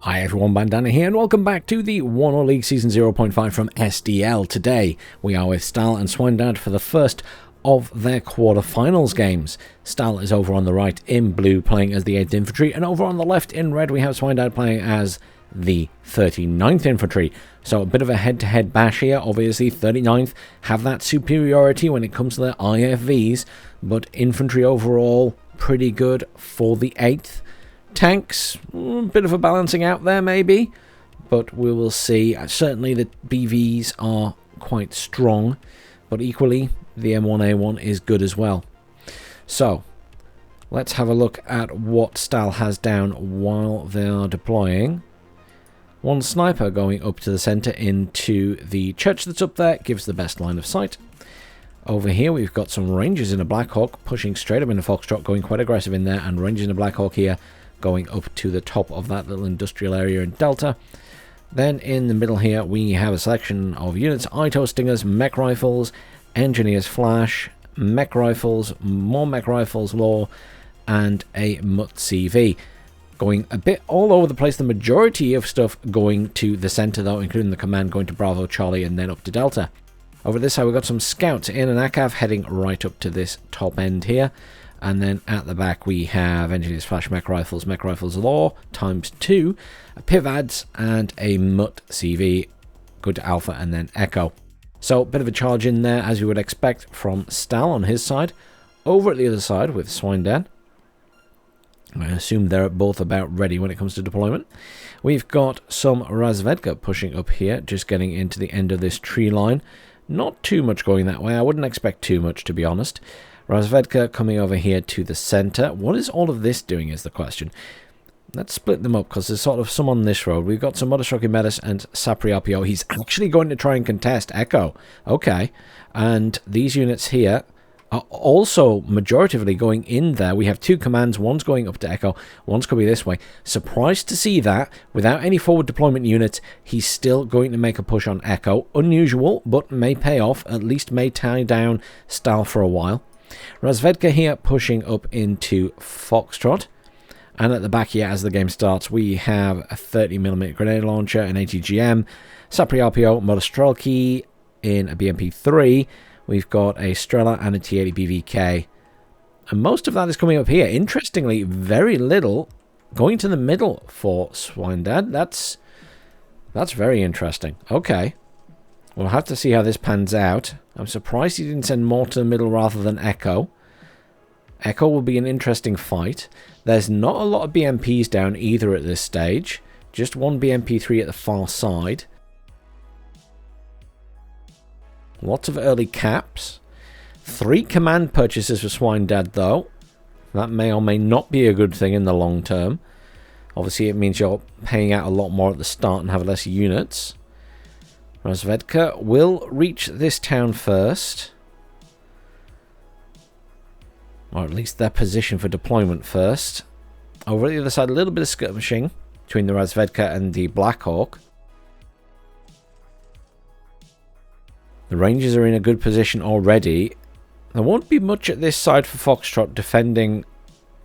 Hi everyone, Bandanner here, and welcome back to the WARNO League Season 0.5 from SDL. Today, we are with Stahl and Swinedad for the first of their quarterfinals games. Stahl is over on the right in blue, playing as the 8th Infantry, and over on the left in red, we have Swinedad playing as the 39th Infantry. So a bit of a head-to-head bash here. Obviously, 39th have that superiority when it comes to their IFVs, but infantry overall, pretty good for the 8th. Tanks, a bit of a balancing out there maybe, but we will see. Certainly the BVs are quite strong, but equally the M1A1 is good as well. So let's have a look at what Stahl has down while they are deploying. One sniper going up to the centre into the church that's up there, gives the best line of sight. Over here we've got some Rangers in a Blackhawk pushing straight up into Foxtrot, going quite aggressive in there, and Rangers in a Blackhawk here going up to the top of that little industrial area in Delta. Then in the middle here we have a selection of units: ITO Stingers, mech rifles, engineers flash, mech rifles, more mech rifles law, and a MUT CV. Going a bit all over the place. The majority of stuff going to the center though, including the command going to Bravo Charlie and then up to Delta. Over this side we've got some scouts in an ACAV heading right up to this top end here. And then at the back we have engineers flash, mech rifles law ×2, PIVADs, and a MUT CV, good to Alpha and then Echo. So a bit of a charge in there as you would expect from Stahl on his side. Over at the other side with Swinedad, I assume they're both about ready when it comes to deployment. We've got some Razvedka pushing up here, just getting into the end of this tree line. Not too much going that way. I wouldn't expect too much, to be honest. Razvedka coming over here to the center. What is all of this doing is the question. Let's split them up because there's sort of some on this road. We've got some Motorstroke Metis and Sapri-RPO. He's actually going to try and contest Echo. Okay. And these units here are also majoritively going in there. We have two commands. One's going up to Echo. One's going to be this way. Surprised to see that without any forward deployment units, he's still going to make a push on Echo. Unusual, but may pay off. At least may tie down Stahl for a while. Razvedka here pushing up into Foxtrot. And at the back here, as the game starts, we have a 30mm grenade launcher, an ATGM, Sapri-RPO, Motostrelki in a BMP-3. We've got a Strela and a T-80 BVK. And most of that is coming up here. Interestingly, very little going to the middle for Swinedad. That's very interesting. Okay. We'll have to see how this pans out. I'm surprised he didn't send more to the middle rather than Echo. Echo will be an interesting fight. There's not a lot of BMPs down either at this stage. Just one BMP-3 at the far side. Lots of early caps. 3 command purchases for Swinedad though. That may or may not be a good thing in the long term. Obviously it means you're paying out a lot more at the start and have less units. Razvedka will reach this town first. Or at least their position for deployment first. Over at the other side, a little bit of skirmishing between the Razvedka and the Blackhawk. The Rangers are in a good position already. There won't be much at this side for Foxtrot defending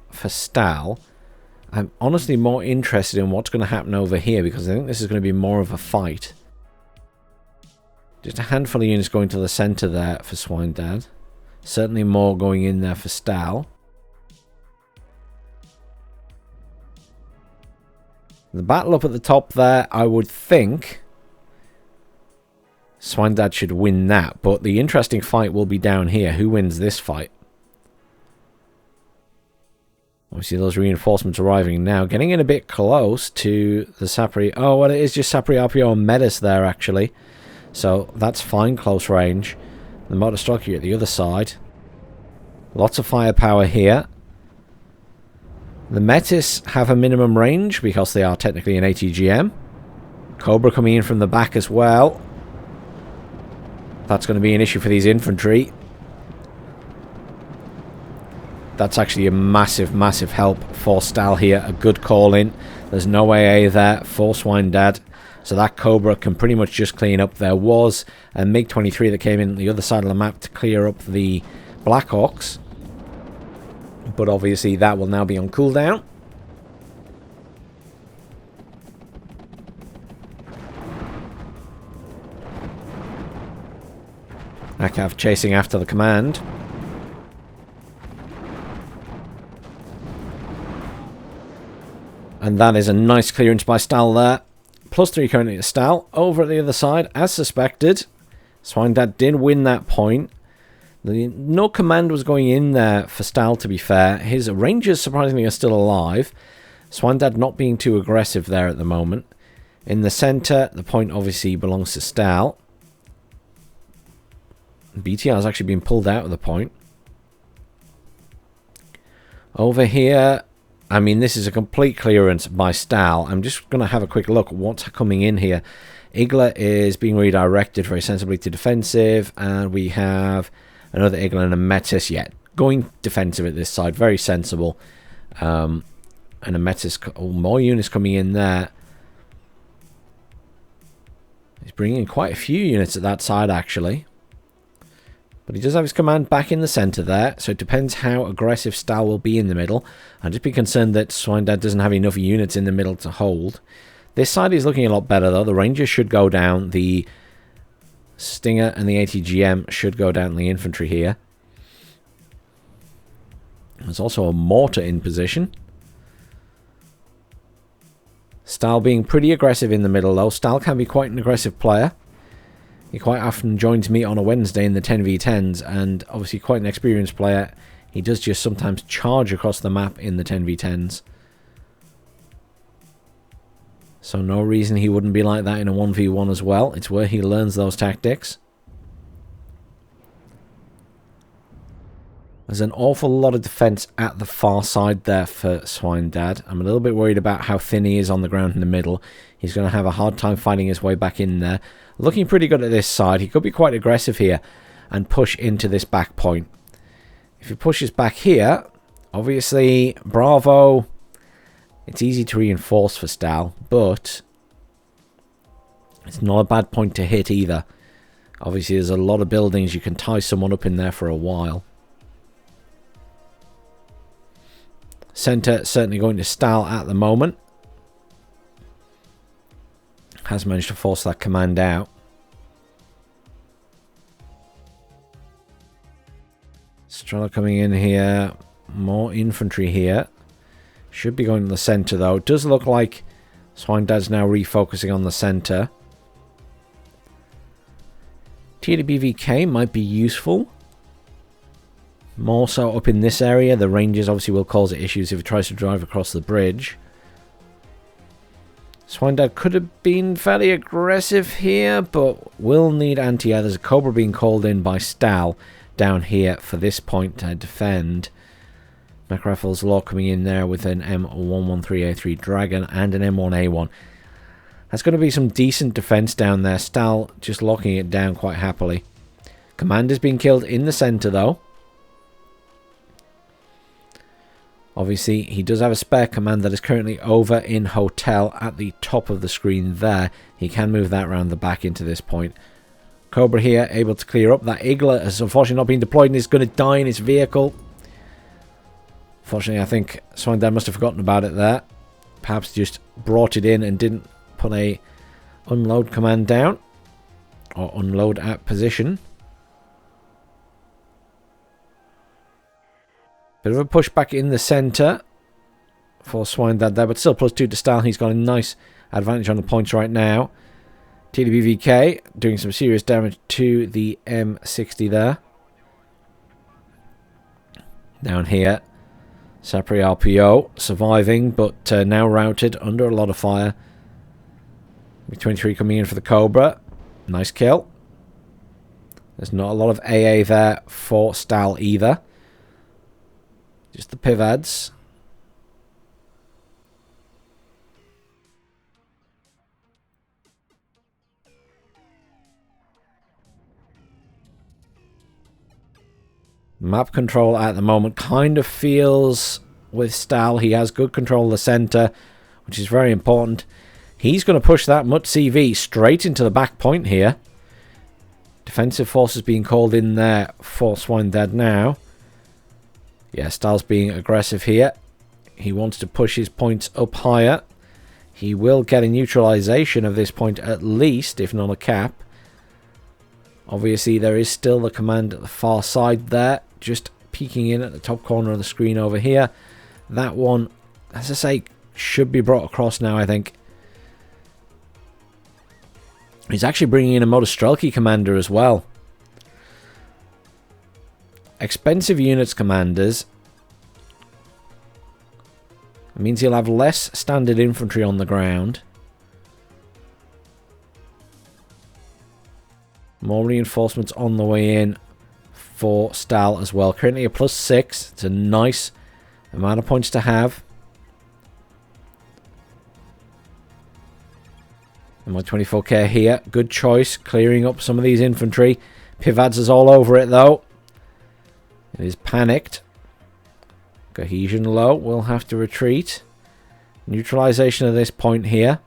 for Stahl. I'm honestly more interested in what's going to happen over here because I think this is going to be more of a fight. Just a handful of units going to the center there for Swinedad. Certainly more going in there for Stahl. The battle up at the top there, I would think Swinedad should win that. But the interesting fight will be down here. Who wins this fight? Obviously those reinforcements arriving now. Getting in a bit close to the Sapri. Oh, well, it is just Sapri-RPO and Metis there actually. So that's fine, close range. The Motostrelki at the other side. Lots of firepower here. The Metis have a minimum range because they are technically an ATGM. Cobra coming in from the back as well. That's going to be an issue for these infantry. That's actually a massive, massive help for Stahl here. A good call in. There's no AA there for Swinedad. So that Cobra can pretty much just clean up. There was a MiG-23 that came in on the other side of the map to clear up the Blackhawks. But obviously that will now be on cooldown. Akav chasing after the command. And that is a nice clearance by Stahl there. +3 currently to Stahl. Over at the other side, as suspected. Swinedad did win that point. No command was going in there for Stahl, to be fair. His Rangers, surprisingly, are still alive. Swinedad not being too aggressive there at the moment. In the centre, the point obviously belongs to Stahl. BTR has actually been pulled out of the point. Over here, I mean, this is a complete clearance by Stahl. I'm just going to have a quick look at what's coming in here. Igla is being redirected very sensibly to defensive, and we have another Igla and a Metis. Yeah, going defensive at this side, very sensible. And a Metis, more units coming in there. He's bringing in quite a few units at that side, actually. But he does have his command back in the centre there, so it depends how aggressive Stahl will be in the middle. I'd just be concerned that Swinedad doesn't have enough units in the middle to hold. This side is looking a lot better, though. The Rangers should go down. The Stinger and the ATGM should go down the infantry here. There's also a mortar in position. Stahl being pretty aggressive in the middle, though. Stahl can be quite an aggressive player. He quite often joins me on a Wednesday in the 10v10s, and obviously quite an experienced player. He does just sometimes charge across the map in the 10v10s. So no reason he wouldn't be like that in a 1v1 as well. It's where he learns those tactics. There's an awful lot of defense at the far side there for Swinedad. I'm a little bit worried about how thin he is on the ground in the middle. He's going to have a hard time finding his way back in there. Looking pretty good at this side. He could be quite aggressive here and push into this back point. If he pushes back here, obviously, Bravo, it's easy to reinforce for Stahl, but it's not a bad point to hit either. Obviously, there's a lot of buildings. You can tie someone up in there for a while. Centre certainly going to Stahl at the moment. Has managed to force that command out. Strela coming in here. More infantry here. Should be going to the centre, though. It does look like Swinedad's now refocusing on the centre. TWBVK might be useful. More so up in this area. The Rangers obviously will cause it issues if it tries to drive across the bridge. Swinedad could have been fairly aggressive here, but will need anti-air. There's a Cobra being called in by Stahl down here for this point to defend. MacRaffle's Law coming in there with an M113A3 Dragon and an M1A1. That's going to be some decent defense down there. Stahl just locking it down quite happily. Commander's being killed in the center, though. Obviously, he does have a spare command that is currently over in Hotel at the top of the screen there. He can move that around the back into this point. Cobra here, able to clear up. That Igla has unfortunately not been deployed and is going to die in its vehicle. Fortunately, I think Swinedad must have forgotten about it there. Perhaps just brought it in and didn't put a unload command down. Or unload at position. Bit of a push back in the centre for Swinedad there, but still +2 to Stahl. He's got a nice advantage on the points right now. TWBVK doing some serious damage to the M60 there. Down here, Sapri RPO surviving, but now routed under a lot of fire. B-23 coming in for the Cobra. Nice kill. There's not a lot of AA there for Stahl either. Just the pivads. Map control at the moment kind of feels with Stahl. He has good control of the centre, which is very important. He's going to push that Mutt CV straight into the back point here. Defensive forces being called in there for Swinedad now. Yeah, Stahl's being aggressive here. He wants to push his points up higher. He will get a neutralization of this point at least, if not a cap. Obviously, there is still the command at the far side there, just peeking in at the top corner of the screen over here. That one, as I say, should be brought across now, I think. He's actually bringing in a Motostrelki commander as well. Expensive units commanders. It means he'll have less standard infantry on the ground. More reinforcements on the way in for Stahl as well. Currently a +6. It's a nice amount of points to have. And my 24k here. Good choice. Clearing up some of these infantry. Pivads is all over it though. It is panicked. Cohesion low. We'll have to retreat. Neutralization of this point here.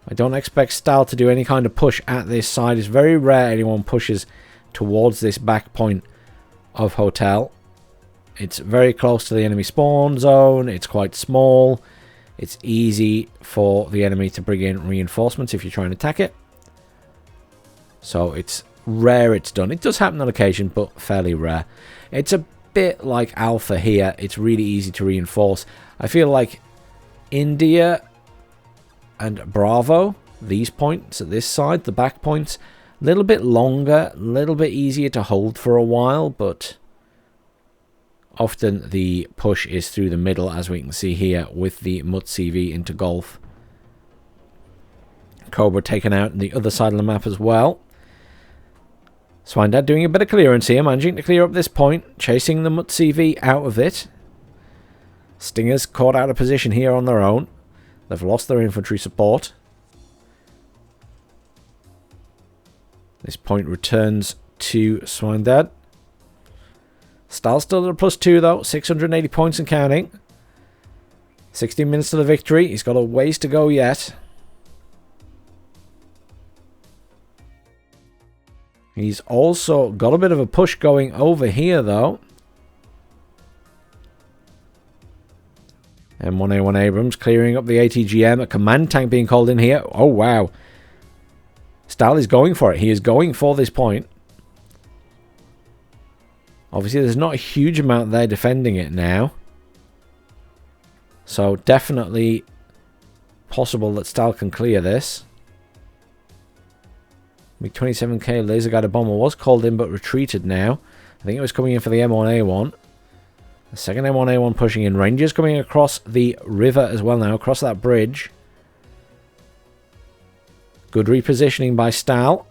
I don't expect Stahl to do any kind of push at this side. It's very rare anyone pushes towards this back point of Hotel. It's very close to the enemy spawn zone. It's quite small. It's easy for the enemy to bring in reinforcements if you try and attack it. So it's rare it's done. It does happen on occasion, but fairly rare. It's a bit like Alpha here. It's really easy to reinforce. I feel like India and Bravo, these points at this side, the back points, a little bit longer, a little bit easier to hold for a while, but often the push is through the middle, as we can see here with the MUT-CV into Golf. Cobra taken out on the other side of the map as well. Swinedad doing a bit of clearance here, managing to clear up this point, chasing the MUT-CV out of it. Stingers caught out of position here on their own. They've lost their infantry support. This point returns to Swinedad. Stahl still at a +2 though. 680 points and counting. 16 minutes to the victory. He's got a ways to go yet. He's also got a bit of a push going over here though. M1A1 Abrams clearing up the ATGM. A command tank being called in here. Oh, wow. Stahl is going for it. He is going for this point. Obviously, there's not a huge amount there defending it now. So, definitely possible that Stahl can clear this. MiG-27K laser guided bomber was called in but retreated now. I think it was coming in for the M1A1. The second M1A1 pushing in. Rangers coming across the river as well now, across that bridge. Good repositioning by Stahl.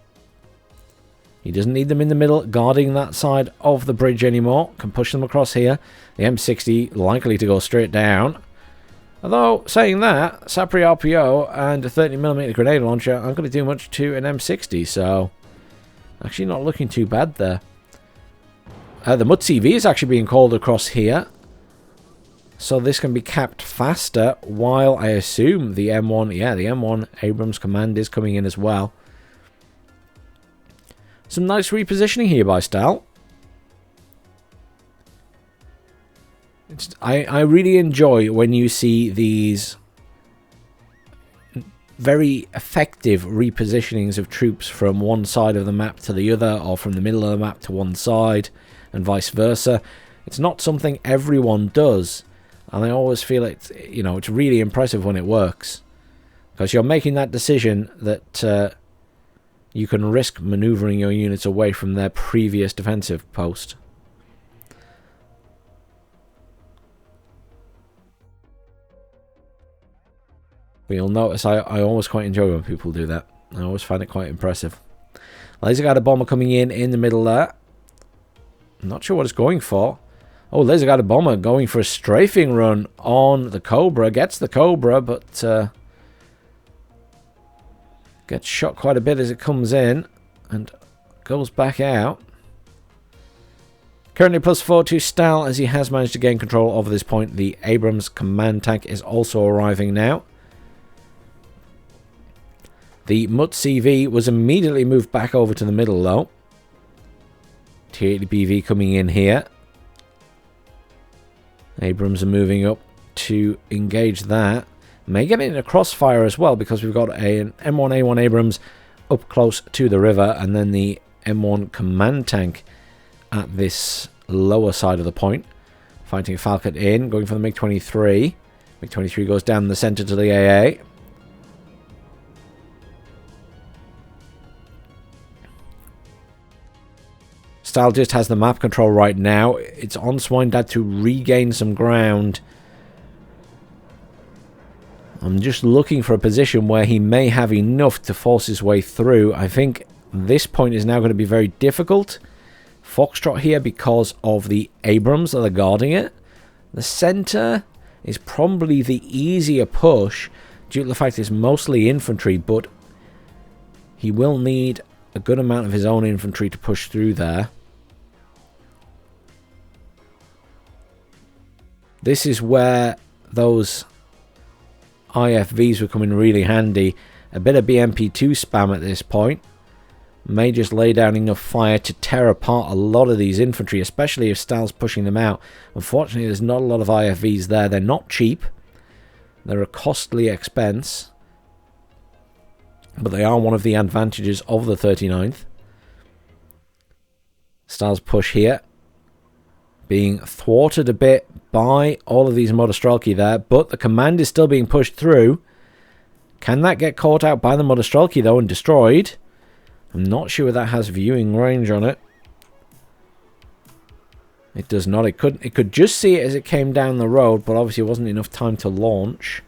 He doesn't need them in the middle, guarding that side of the bridge anymore. Can push them across here. The M60 likely to go straight down. Although, saying that, Sapri RPO and a 30mm grenade launcher aren't going to do much to an M60, so actually not looking too bad there. The MUT-CV is actually being called across here. So this can be capped faster, while I assume the M1, yeah, the M1 Abrams command is coming in as well. Some nice repositioning here by Stahl. I really enjoy when you see these very effective repositionings of troops from one side of the map to the other, or from the middle of the map to one side, and vice versa. It's not something everyone does, and I always feel it's really impressive when it works, because you're making that decision that you can risk maneuvering your units away from their previous defensive post. But you'll notice I always quite enjoy when people do that. I always find it quite impressive. Laser guided bomber coming in the middle there. I'm not sure what it's going for. Oh, laser guided bomber going for a strafing run on the Cobra. Gets the Cobra, but gets shot quite a bit as it comes in and goes back out. Currently +4 to Stahl, as he has managed to gain control over this point. The Abrams command tank is also arriving now. The MUT-CV was immediately moved back over to the middle though. T-80 BV coming in here. Abrams are moving up to engage that. May get in a crossfire as well, because we've got an M1A1 Abrams up close to the river, and then the M1 command tank at this lower side of the point. Fighting Falcon in, going for the MiG-23. MiG-23 goes down the center to the AA. Stahl just has the map control right now. It's on Swinedad to regain some ground. I'm just looking for a position where he may have enough to force his way through. I think this point is now going to be very difficult. Foxtrot here because of the Abrams that are guarding it. The center is probably the easier push due to the fact it's mostly infantry, but he will need a good amount of his own infantry to push through there. This is where those IFVs will come in really handy. A bit of BMP2 spam at this point may just lay down enough fire to tear apart a lot of these infantry, especially if Stahl's pushing them out. Unfortunately, there's not a lot of IFVs there. They're not cheap. They're a costly expense. But they are one of the advantages of the 39th. Stahl's push here being thwarted a bit by all of these Motostrelki there, but the command is still being pushed through. Can that get caught out by the Motostrelki though and destroyed? I'm not sure that has viewing range on it. It does not. It could just see it as it came down the road, but obviously it wasn't enough time to launch.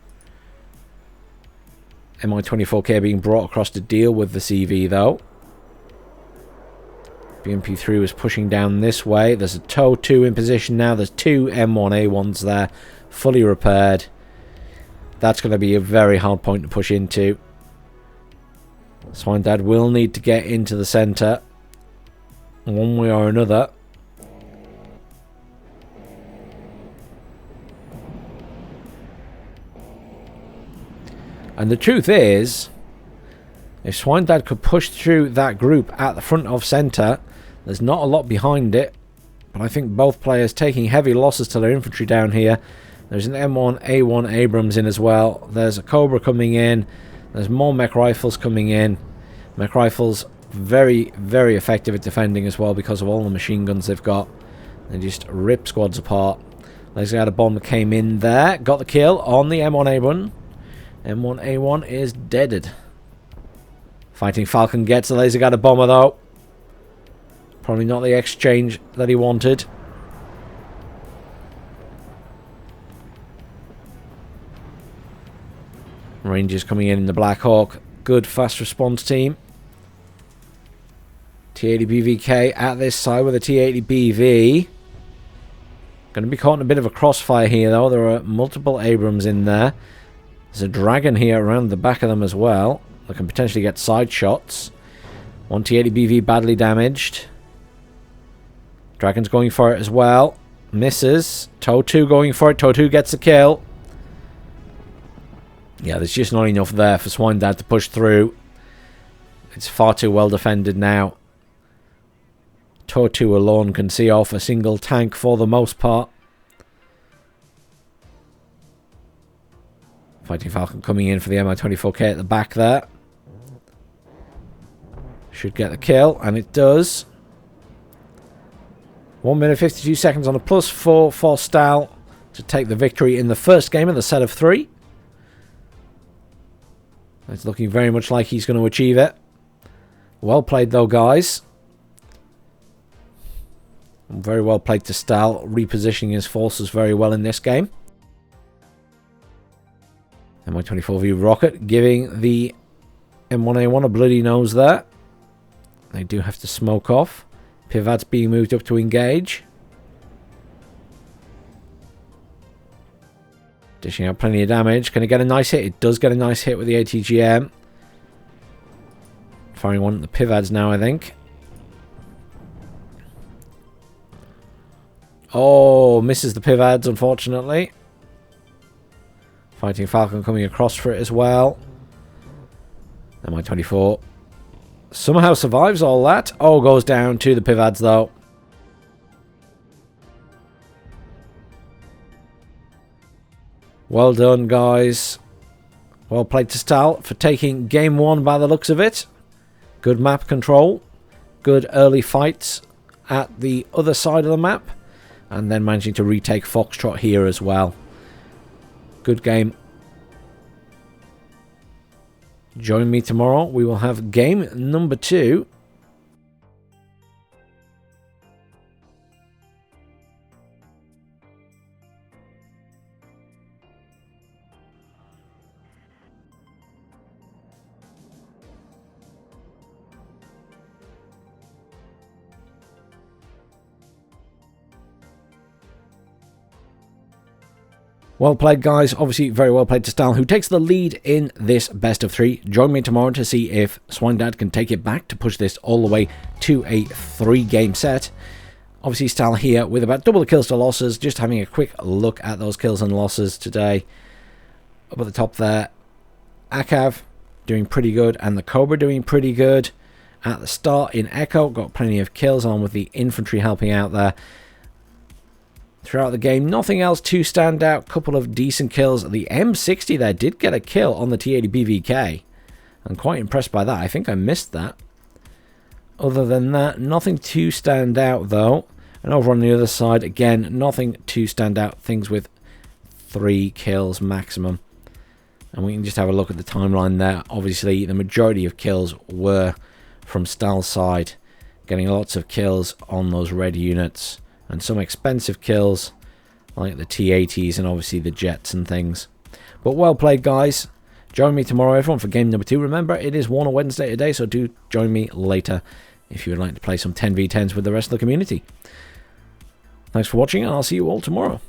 Mi-24K being brought across to deal with the CV though. BMP3 was pushing down this way. There's a TOW 2 in position now. There's two M1A1s there, fully repaired. That's going to be a very hard point to push into. Swinedad will need to get into the centre one way or another. And the truth is, if Swinedad could push through that group at the front of centre, there's not a lot behind it. But I think both players taking heavy losses to their infantry down here. There's an M1A1 Abrams in as well. There's a Cobra coming in. There's more mech rifles coming in. Mech rifles very, very effective at defending as well because of all the machine guns they've got. They just rip squads apart. Laser Guard bomb came in there. Got the kill on the M1A1. M1A1 is deaded. Fighting Falcon gets the laser guided bomber though. Probably not the exchange that he wanted. Rangers coming in the Black Hawk. Good fast response team. T80BVK at this side with a T80BV. Going to be caught in a bit of a crossfire here though. There are multiple Abrams in there. There's a Dragon here around the back of them as well. They can potentially get side shots. One T80BV badly damaged. Dragon's going for it as well. Misses. TOW 2 going for it. TOW 2 gets the kill. Yeah, there's just not enough there for Swinedad to push through. It's far too well defended now. TOW 2 alone can see off a single tank for the most part. Fighting Falcon coming in for the Mi-24K at the back there. Should get the kill, and it does. 1 minute 52 seconds on a +4 for Stahl to take the victory in the first game of the set of 3. It's looking very much like he's going to achieve it. Well played though, guys. Very well played to Stahl, repositioning his forces very well in this game. Mi-24V rocket giving the M1A1 a bloody nose there. They do have to smoke off. Pivad's being moved up to engage. Dishing out plenty of damage. Can it get a nice hit? It does get a nice hit with the ATGM. Firing one at the Pivads now, I think. Oh, misses the Pivads, unfortunately. Fighting Falcon coming across for it as well. Mi-24 somehow survives all that. Oh, goes down to the Pivads though. Well done, guys. Well played to Stahl for taking game 1 by the looks of it. Good map control, good early fights at the other side of the map, and then managing to retake Foxtrot here as well. Good game. Join me tomorrow. We will have game number 2. Well played, guys. Obviously, very well played to Stahl, who takes the lead in this best of 3. Join me tomorrow to see if Swinedad can take it back to push this all the way to a 3-game set. Obviously, Stahl here with about double the kills to losses. Just having a quick look at those kills and losses today. Up at the top there, Akav doing pretty good, and the Cobra doing pretty good. At the start in Echo, got plenty of kills, along with the infantry helping out there. Throughout the game, nothing else to stand out. Couple of decent kills. The M60 there did get a kill on the T80 BVK. I'm quite impressed by that. I think I missed that. Other than that, nothing to stand out though. And over on the other side, again, nothing to stand out. Things with 3 kills maximum. And we can just have a look at the timeline there. Obviously, the majority of kills were from Stahl's side. Getting lots of kills on those red units. And some expensive kills, like the T80s and obviously the jets and things. But well played, guys. Join me tomorrow, everyone, for game number 2. Remember, it is WARNO Wednesday today, so do join me later if you would like to play some 10v10s with the rest of the community. Thanks for watching, and I'll see you all tomorrow.